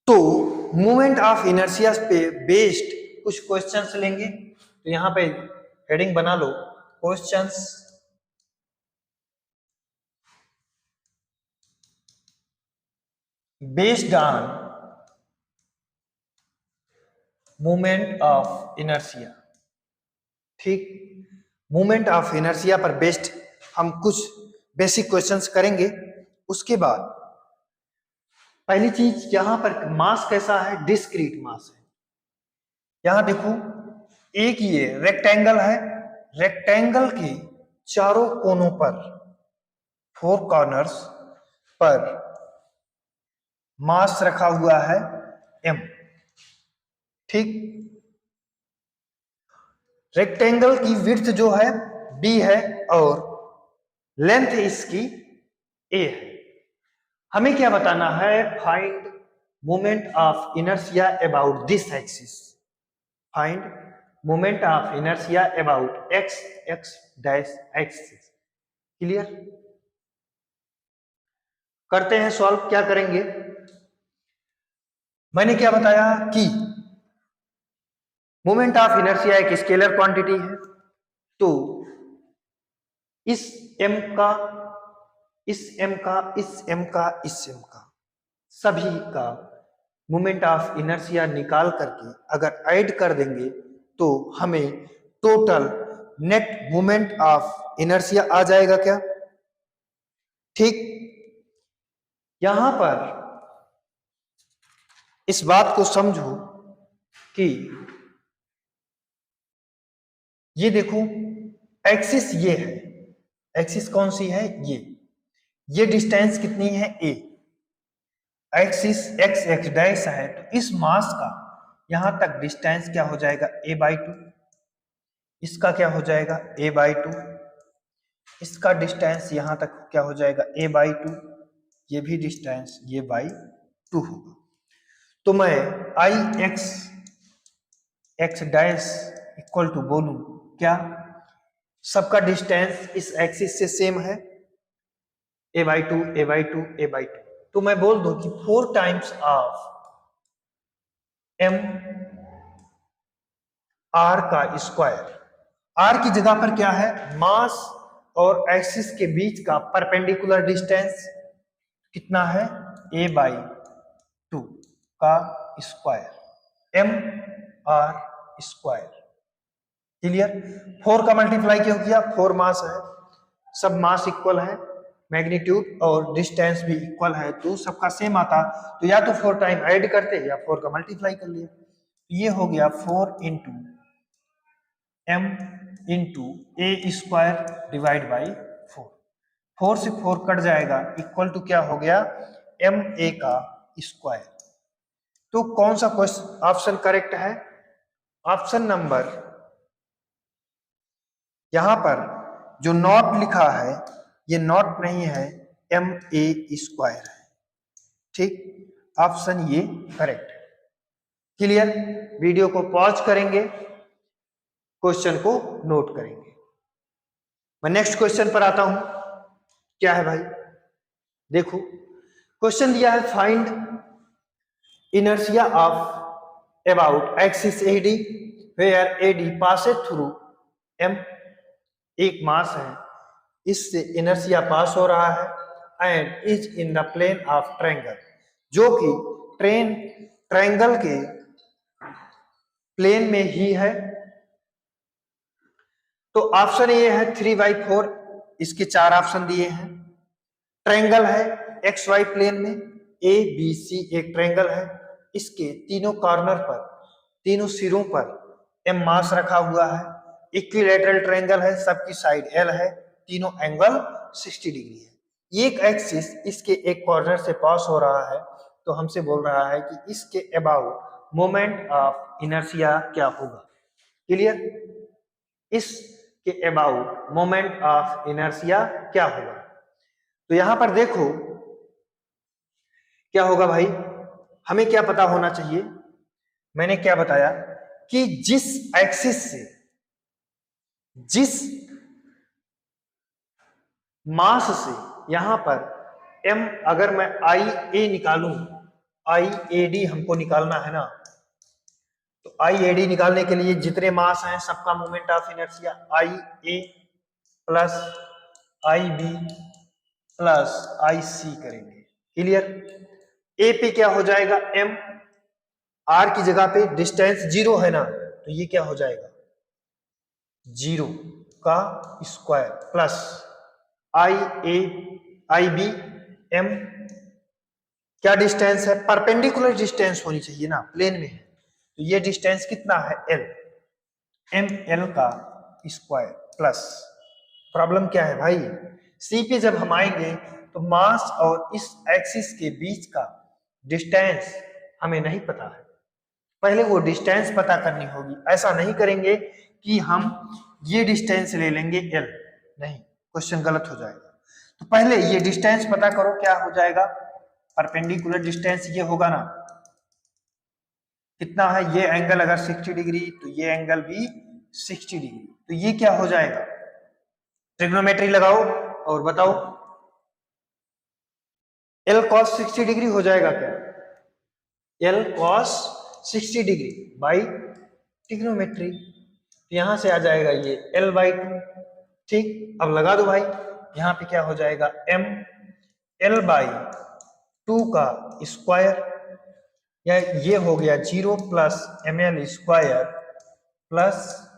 तो moment of inertia पे based कुछ क्वेश्चंस लेंगे। तो यहां पे हेडिंग बना लो, questions based on moment of inertia. ठीक, मोमेंट ऑफ इनर्शिया पर बेस्ड हम कुछ बेसिक क्वेश्चंस करेंगे। उसके बाद पहली चीज, यहां पर मास कैसा है, डिस्क्रीट मास है। यहां देखो, एक ये रेक्टेंगल है, रेक्टेंगल के चारों कोनों पर, फोर कॉर्नर्स पर मास रखा हुआ है m। ठीक, रेक्टेंगल की विड्थ जो है b है और लेंथ इसकी a है। हमें क्या बताना है, find moment of inertia about this axis. Find moment of inertia about x dash axis. Clear, करते हैं सॉल्व। क्या करेंगे, मैंने क्या बताया कि मोमेंट ऑफ इनर्शिया एक स्केलर क्वांटिटी है। तो इस m का, इस m का, इस m का, इस m का, सभी का मोमेंट ऑफ इनर्शिया निकाल करके अगर ऐड कर देंगे तो हमें total net moment of inertia आ जाएगा क्या। ठीक, यहां पर इस बात को समझो कि ये देखो, एक्सिस ये है, एक्सिस कौन सी है, ये डिस्टेंस कितनी है a, एक्सिस x डैश है। तो इस मास का यहां तक डिस्टेंस क्या हो जाएगा, a/2। इसका क्या हो जाएगा, a/2। इसका डिस्टेंस यहां तक क्या हो जाएगा, a/2। ये भी डिस्टेंस ये by2 होगा। तो मैं x डैश इक्वल टू बोलूं क्या, सबका डिस्टेंस इस एक्सिस से सेम है, a/2 a/2 a/2। तो मैं बोल दूं कि 4 टाइम्स ऑफ m r का स्क्वायर। r की जगह पर क्या है, मास और एक्सिस के बीच का परपेंडिकुलर डिस्टेंस कितना है, a/2 का square, m r square. Clear, 4 का मल्टीप्लाई क्यों किया, 4 मास है, सब मास इक्वल है, मैग्नीट्यूड और डिस्टेंस भी इक्वल है, तो सबका सेम आता। तो या तो 4 टाइम ऐड करते या 4 का मल्टीप्लाई कर लिया। ये हो गया 4 into m into A square divide by 4। 4 से 4 कट जाएगा, इक्वल टू क्या हो गया, एम ए का स्क्वायर। तो कौन सा क्वेश्चन ऑप्शन करेक्ट है, ऑप्शन नंबर, यहां पर जो नॉट लिखा है ये नॉट नहीं है, एम ए स्क्वायर है। ठीक, ऑप्शन ये करेक्ट है। क्लियर, वीडियो को पॉज करेंगे, क्वेश्चन को नोट करेंगे। मैं नेक्स्ट क्वेश्चन पर आता हूं। क्या है भाई, देखो क्वेश्चन दिया है, find inertia of about axis AD where AD passes through m। एक मास है, इससे इनर्शिया पास हो रहा है and is in the plane of triangle, जो कि ट्रायंगल के प्लेन में ही है। तो ऑप्शन ये है 3/4, इसके 4 ऑप्शन दिए हैं। ट्रायंगल है XY प्लेन में, ABC एक ट्रायंगल है, इसके तीनों कॉर्नर पर, तीनों सिरों पर m मास रखा हुआ है। इक्विलैटरल ट्रायंगल है, सबकी साइड L है, तीनों एंगल 60 डिग्री है। एक एक्सिस इसके एक कॉर्नर से पास हो रहा है, तो हमसे बोल रहा है कि इसके अबाउट मोमेंट ऑफ इनर्शिया क्या होगा। क्लियर, इसके अबाउट मोमेंट ऑफ इनर्शिया क्या होगा। तो यहां पर देखो क्या होगा भाई, हमें क्या पता होना चाहिए, मैंने क्या बताया कि जिस एक्सिस से, जिस मास से यहां पर m, अगर मैं i a निकालूं, IAD हमको निकालना है ना, तो IAD निकालने के लिए जितने मास हैं सबका moment of inertia IA plus IB plus IC करेंगे। क्लियर? ए पे क्या हो जाएगा m, r की जगह पे डिस्टेंस 0 है ना, तो ये क्या हो जाएगा 0 का स्क्वायर प्लस IB m, क्या डिस्टेंस है, परपेंडिकुलर डिस्टेंस होनी चाहिए ना, प्लेन में है, तो ये डिस्टेंस कितना है l, ml का स्क्वायर प्लस, प्रॉब्लम क्या है भाई, सी पे जब हम आएंगे तो मास और इस एक्सिस के बीच का डिस्टेंस हमें नहीं पता है, पहले वो डिस्टेंस पता करनी होगी। ऐसा नहीं करेंगे कि हम ये डिस्टेंस ले लेंगे l, नहीं, क्वेश्चन गलत हो जाएगा। तो पहले ये डिस्टेंस पता करो, क्या हो जाएगा, परपेंडिकुलर डिस्टेंस ये होगा ना, कितना है, ये एंगल अगर 60 डिग्री तो ये एंगल भी 60 डिग्री, तो ये क्या हो जाएगा, ट्रिग्नोमेट्री लगाओ और बताओ, L cos 60 डिग्री हो जाएगा क्या, L cos 60 degree by trigonometry, तो यहां से आ जाएगा ये L/2, ठीक। अब लगा दो भाई, यहाँ पे क्या हो जाएगा m L/2 का स्क्वायर, या ये हो गया 0 plus ml square plus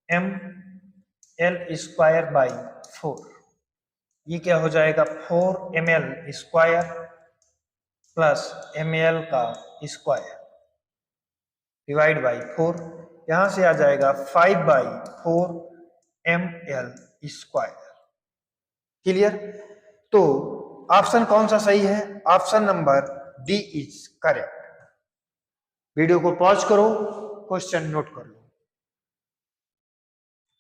ml square by 4, ये क्या हो जाएगा 4 ml स्क्वायर प्लस ml का स्क्वायर डिवाइड बाई 4, यहां से आ जाएगा 5/4 ml स्क्वायर। क्लियर? तो ऑप्शन कौन सा सही है, option number D is correct. Video को पॉज करो, क्वेश्चन नोट कर लो,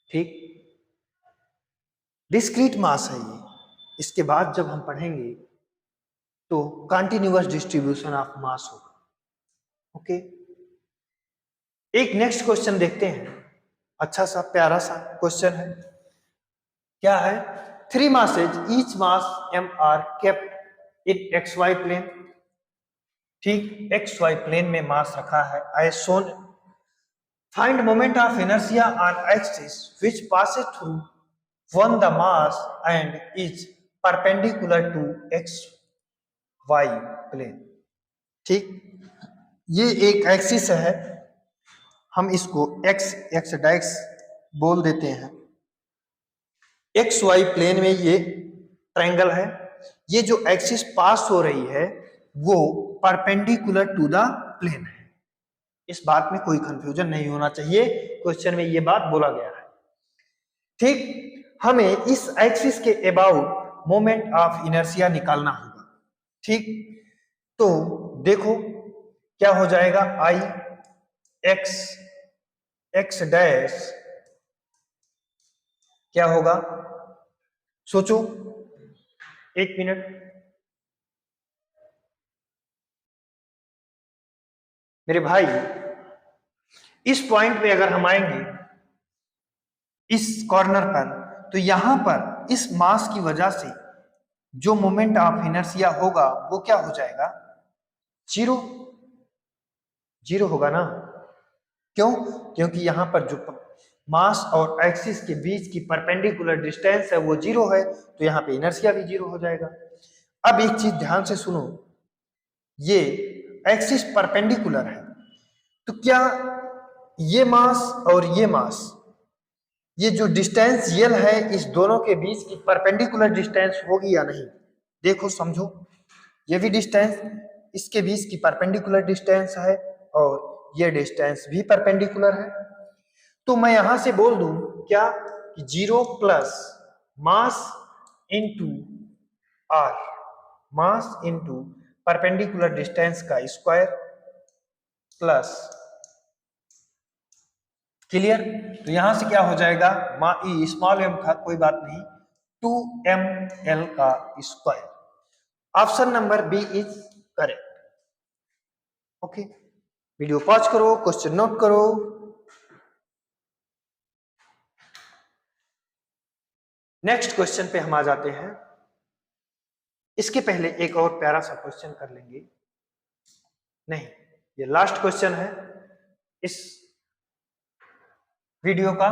ठीक। डिस्क्रीट मास है ये, इसके बाद जब हम पढ़ेंगे तो कंटिन्यूअस डिस्ट्रीब्यूशन ऑफ मास होगा, ओके। एक नेक्स्ट क्वेश्चन देखते हैं, अच्छा सा प्यारा सा क्वेश्चन है, क्या है, 3 masses each mass m are kept in xy plane, ठीक, xy प्लेन में मास रखा है, as shown, find moment of inertia on axis which passes through one the mass and is perpendicular to xy plane, ठीक। ये एक axis है, हम इसको x डैश बोल देते हैं, एक्स वाई प्लेन में ये ट्रायंगल है, ये जो एक्सिस पास हो रही है वो परपेंडिकुलर टू द प्लेन है, इस बात में कोई कंफ्यूजन नहीं होना चाहिए, क्वेश्चन में ये बात बोला गया है, ठीक। हमें इस एक्सिस के अबाउट मोमेंट ऑफ इनर्शिया निकालना होगा, ठीक। तो देखो क्या हो जाएगा, आई एक्स डैश क्या होगा, सोचो, 1 मिनट, मेरे भाई इस पॉइंट पे अगर हम आएंगे इस कॉर्नर पर, तो यहां पर इस मास की वजह से जो मोमेंट ऑफ इनर्शिया होगा वो क्या हो जाएगा, जीरो होगा ना, क्यों, क्योंकि यहां पर जो मास और एक्सिस के बीच की परपेंडिकुलर डिस्टेंस है वो 0 है, तो यहां पे इनर्शिया भी 0 हो जाएगा। अब एक चीज ध्यान से सुनो, ये एक्सिस परपेंडिकुलर है, तो क्या ये मास और ये मास, ये जो डिस्टेंस यल है इस दोनों के बीच की परपेंडिकुलर डिस्टेंस होगी या नहीं, देखो समझो, ये भी डिस्टेंस इसके बीच की परपेंडिकुलर डिस्टेंस है और ये डिस्टेंस भी परपेंडिकुलर है, तो मैं यहां से बोल दूं क्या कि 0 plus mass into R, mass into perpendicular distance का स्क्वायर प्लस, क्लियर। तो यहां से क्या हो जाएगा, स्मॉल m था कोई बात नहीं, 2ml का square, option number B is correct, okay. Video pause करो, क्वेश्चन नोट करो। नेक्स्ट क्वेश्चन पे हम आ जाते हैं, इसके पहले एक और प्यारा सा क्वेश्चन कर लेंगे, नहीं, ये लास्ट क्वेश्चन है इस वीडियो का।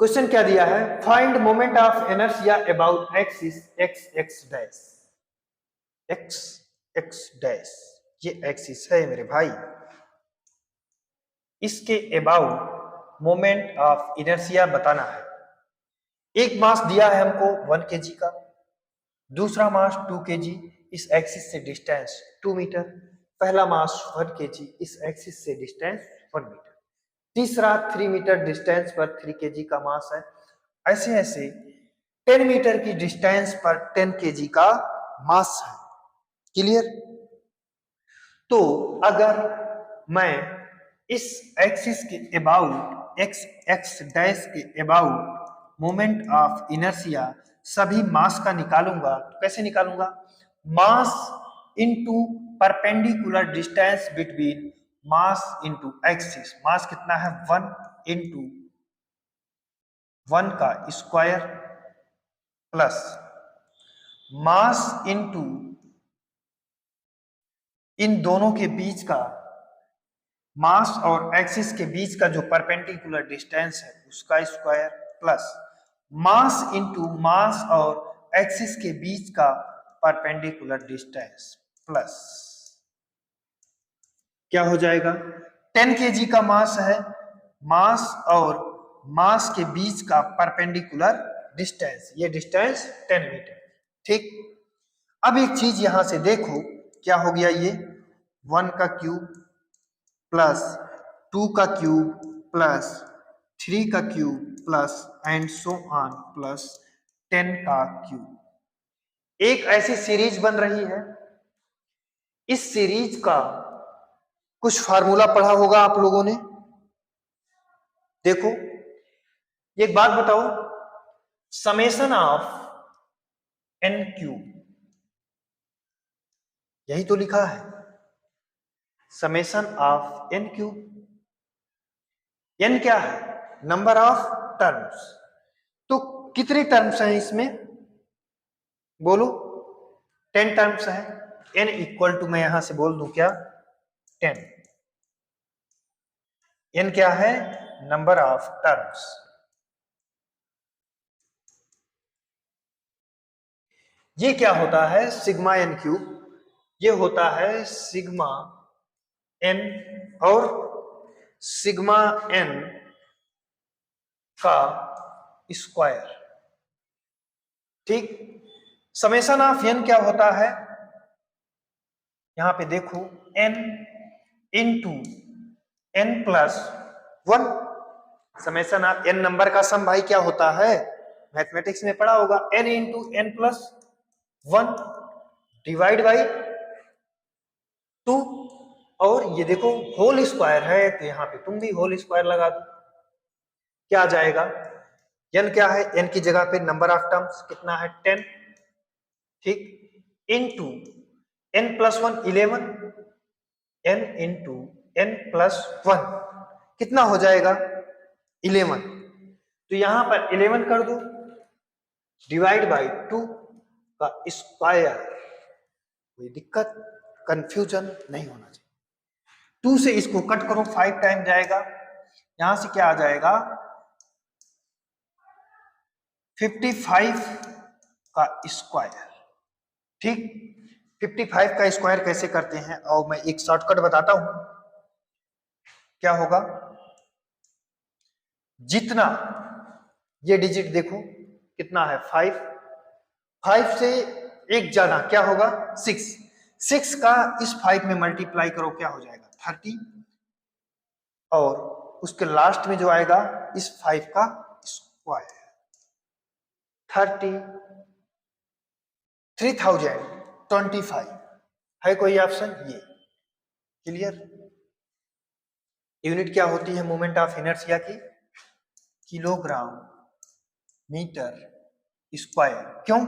क्वेश्चन क्या दिया है, find moment of inertia about axis x X dash, x X dash, ये एक्सिस है मेरे भाई, इसके अबाउट मोमेंट ऑफ इनर्शिया बताना है। एक मास दिया है हमको 1 kg का, दूसरा मास 2 kg, इस एक्सिस से डिस्टेंस 2 मीटर, पहला मास 1 kg, इस एक्सिस से डिस्टेंस 1 मीटर, तीसरा 3 मीटर डिस्टेंस पर 3 kg का मास है। ऐसे ऐसे 10 मीटर की डिस्टेंस पर 10 kg का मास है। क्लियर? तो अगर मैं इस एक्सिस के अबाउट एक्स एक्स डैश के अबाउट मोमेंट ऑफ इनर्शिया सभी मास का निकालूंगा तो कैसे निकालूंगा, mass into perpendicular distance between mass into axis. Mass कितना है 1 इंटू 1 का स्क्वायर प्लस मास इनटू इन दोनों के बीच का, मास और एक्सिस के बीच का जो परपेंडिकुलर डिस्टेंस है उसका square plus mass into mass और एक्सिस के बीच का परपेंडिकुलर डिस्टेंस प्लस क्या हो जाएगा, 10 kg का मास है, मास और मास के बीच का परपेंडिकुलर डिस्टेंस, ये डिस्टेंस 10 मीटर। ठीक, अब एक चीज यहां से देखो क्या हो गया, ये 1 का क्यूब प्लस 2 का क्यूब प्लस 3 का cube plus and so on plus 10 का क्यूब, एक ऐसी सीरीज बन रही है। इस सीरीज का कुछ फार्मूला पढ़ा होगा आप लोगों ने। देखो एक बात बताओ, समेशन ऑफ एन क्यूब, यही तो लिखा है summation of N cube. N क्या है, नंबर ऑफ टर्म्स, तो कितने टर्म्स हैं इसमें बोलो, 10 टर्म्स है। एन इक्वल टू मैं यहां से बोल दूं क्या 10, एन क्या है, नंबर ऑफ टर्म्स। ये क्या होता है सिग्मा एन क्यूब, ये होता है सिग्मा एन और सिग्मा एन का स्क्वायर। ठीक, समेशन ऑफ एन क्या होता है, यहां पे देखो N into N plus 1, summation of N number का सम भाई क्या होता है, मैथमेटिक्स में पढ़ा होगा, N into N plus 1 divide by 2, और ये देखो होल स्क्वायर है तो यहां पे तुम भी होल स्क्वायर लगा दो, क्या आ जाएगा, एन क्या है, एन की जगह पे नंबर ऑफ टर्म्स कितना है 10, ठीक, into N plus 1 11, N into N plus 1 कितना हो जाएगा 11, तो यहां पर 11 कर दो डिवाइड बाई 2 का स्क्वायर, कोई दिक्कत कंफ्यूजन नहीं होना चाहिए। 2 से इसको कट करो 5 टाइम जाएगा, यहां से क्या आ जाएगा 55 का स्क्वायर। ठीक, 55 का स्क्वायर कैसे करते हैं और मैं एक शॉर्टकट बताता हूं, क्या होगा, जितना ये डिजिट देखो कितना है 5, 5 से एक ज्यादा क्या होगा 6, 6 का इस 5 में मल्टीप्लाई करो क्या हो जाएगा 30, और उसके लास्ट में जो आएगा इस 5 का स्क्वायर 3025 है कोई ऑप्शन, ये क्लियर। यूनिट क्या होती है मोमेंट ऑफ इनर्शिया की, किलोग्राम मीटर स्क्वायर। क्यों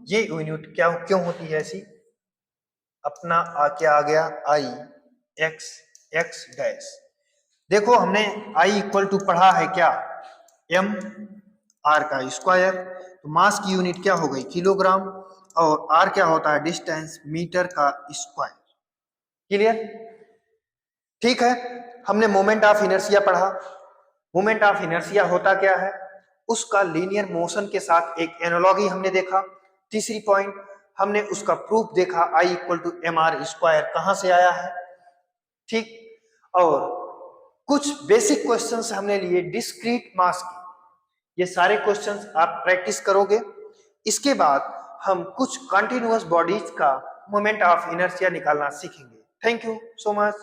ये यूनिट क्या क्यों होती है ऐसी, अपना क्या आ गया आई एक्स एक्स डैश, देखो हमने आई इक्वल टू पढ़ा है क्या एम आर का स्क्वायर, तो मास की यूनिट क्या हो गई किलोग्राम, और आर क्या होता है डिस्टेंस मीटर का स्क्वायर। क्लियर? ठीक है, हमने मोमेंट ऑफ इनर्शिया पढ़ा। मोमेंट ऑफ इनर्शिया होता क्या है, उसका लीनियर मोशन के साथ एक एनालॉजी हमने देखा। तीसरी पॉइंट, हमने उसका प्रूफ देखा, I इक्वल टू mr² कहां से आया है। ठीक, और कुछ बेसिक क्वेश्चंस हमने लिए डिस्क्रीट मास के। ये सारे क्वेश्चंस आप प्रैक्टिस करोगे। इसके बाद हम कुछ कंटिन्यूअस बॉडीज का मोमेंट ऑफ इनर्शिया निकालना सीखेंगे। Thank you so much.